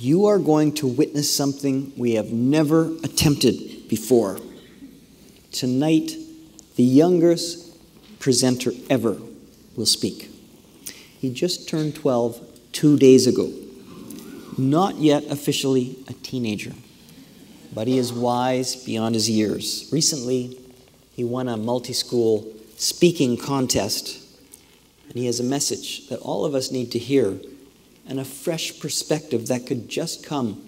You are going to witness something we have never attempted before. Tonight, the youngest presenter ever will speak. He just turned 12 2 days ago. Not yet officially a teenager, but he is wise beyond his years. Recently, he won a multi-school speaking contest, and he has a message that all of us need to hear, and a fresh perspective that could just come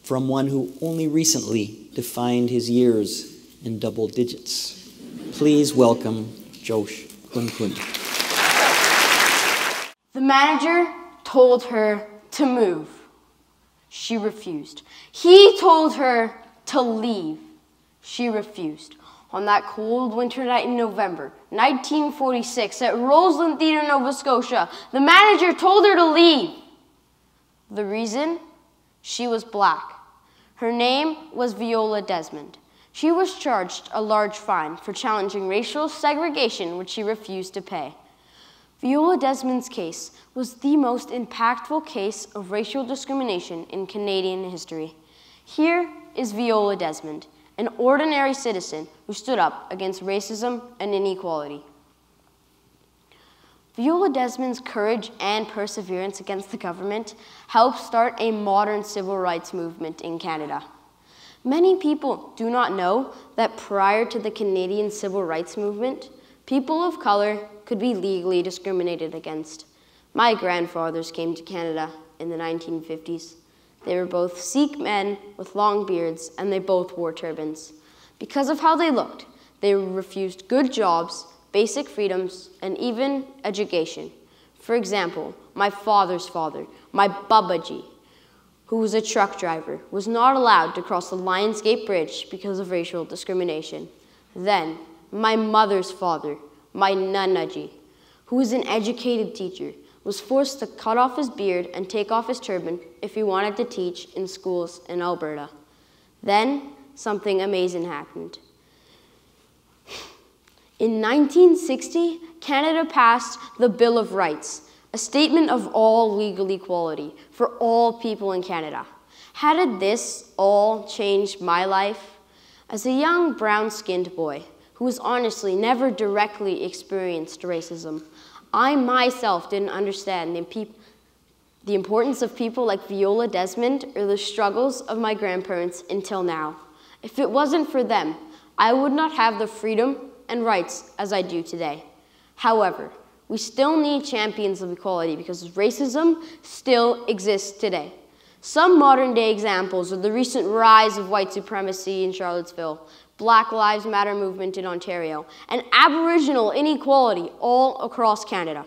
from one who only recently defined his years in double digits. Please welcome Josh Kun. The manager told her to move. She refused. He told her to leave. She refused. On that cold winter night in November, 1946, at Roseland Theatre, Nova Scotia, the manager told her to leave. The reason? She was black. Her name was Viola Desmond. She was charged a large fine for challenging racial segregation, which she refused to pay. Viola Desmond's case was the most impactful case of racial discrimination in Canadian history. Here is Viola Desmond, an ordinary citizen who stood up against racism and inequality. Viola Desmond's courage and perseverance against the government helped start a modern civil rights movement in Canada. Many people do not know that prior to the Canadian civil rights movement, people of color could be legally discriminated against. My grandfathers came to Canada in the 1950s. They were both Sikh men with long beards, and they both wore turbans. Because of how they looked, they were refused good jobs, basic freedoms, and even education. For example, my father's father, my Babaji, who was a truck driver, was not allowed to cross the Lionsgate Bridge because of racial discrimination. Then, my mother's father, my Nanaji, who was an educated teacher, was forced to cut off his beard and take off his turban if he wanted to teach in schools in Alberta. Then, something amazing happened. In 1960, Canada passed the Bill of Rights, a statement of all legal equality for all people in Canada. How did this all change my life? As a young brown-skinned boy who was honestly never directly experienced racism, I myself didn't understand the importance of people like Viola Desmond or the struggles of my grandparents until now. If it wasn't for them, I would not have the freedom and rights as I do today. However, we still need champions of equality because racism still exists today. Some modern-day examples are the recent rise of white supremacy in Charlottesville, Black Lives Matter movement in Ontario, and Aboriginal inequality all across Canada.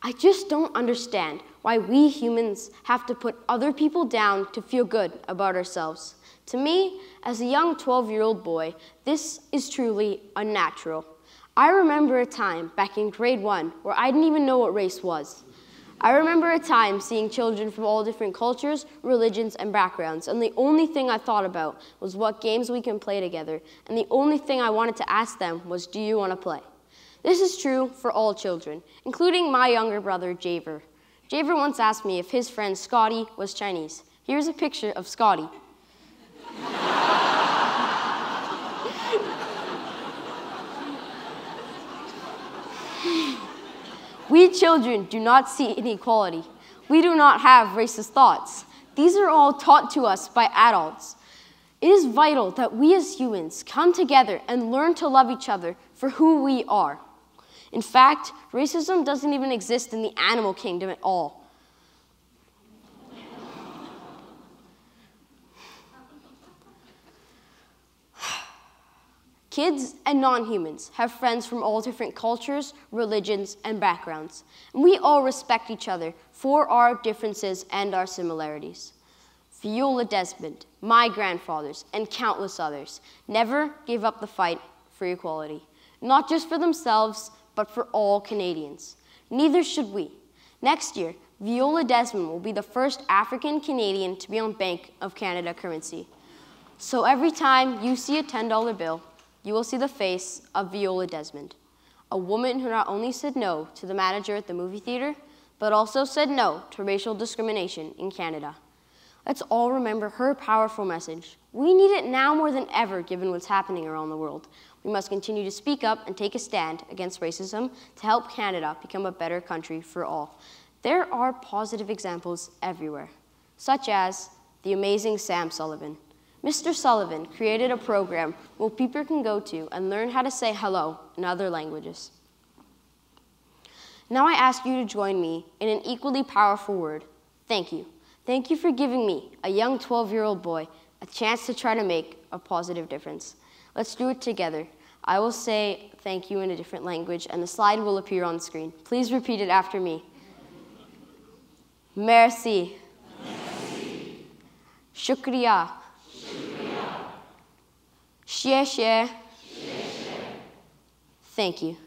I just don't understand why we humans have to put other people down to feel good about ourselves. To me, as a young 12-year-old boy, this is truly unnatural. I remember a time back in grade 1 where I didn't even know what race was. I remember a time seeing children from all different cultures, religions, and backgrounds, and the only thing I thought about was what games we can play together, and the only thing I wanted to ask them was, do you want to play? This is true for all children, including my younger brother, Javer. Javer once asked me if his friend Scotty was Chinese. Here's a picture of Scotty. We children do not see inequality. We do not have racist thoughts. These are all taught to us by adults. It is vital that we as humans come together and learn to love each other for who we are. In fact, racism doesn't even exist in the animal kingdom at all. Kids and non-humans have friends from all different cultures, religions, and backgrounds. And we all respect each other for our differences and our similarities. Viola Desmond, my grandfathers, and countless others never gave up the fight for equality, not just for themselves, but for all Canadians. Neither should we. Next year, Viola Desmond will be the first African Canadian to be on Bank of Canada currency. So every time you see a $10 bill, you will see the face of Viola Desmond, a woman who not only said no to the manager at the movie theater, but also said no to racial discrimination in Canada. Let's all remember her powerful message. We need it now more than ever, given what's happening around the world. We must continue to speak up and take a stand against racism to help Canada become a better country for all. There are positive examples everywhere, such as the amazing Sam Sullivan. Mr. Sullivan created a program where people can go to and learn how to say hello in other languages. Now I ask you to join me in an equally powerful word: thank you. Thank you for giving me, a young 12-year-old boy, a chance to try to make a positive difference. Let's do it together. I will say thank you in a different language, and the slide will appear on the screen. Please repeat it after me. Merci. Merci. Shukriya. Shukriya. Shie shie. Shie shie. Thank you.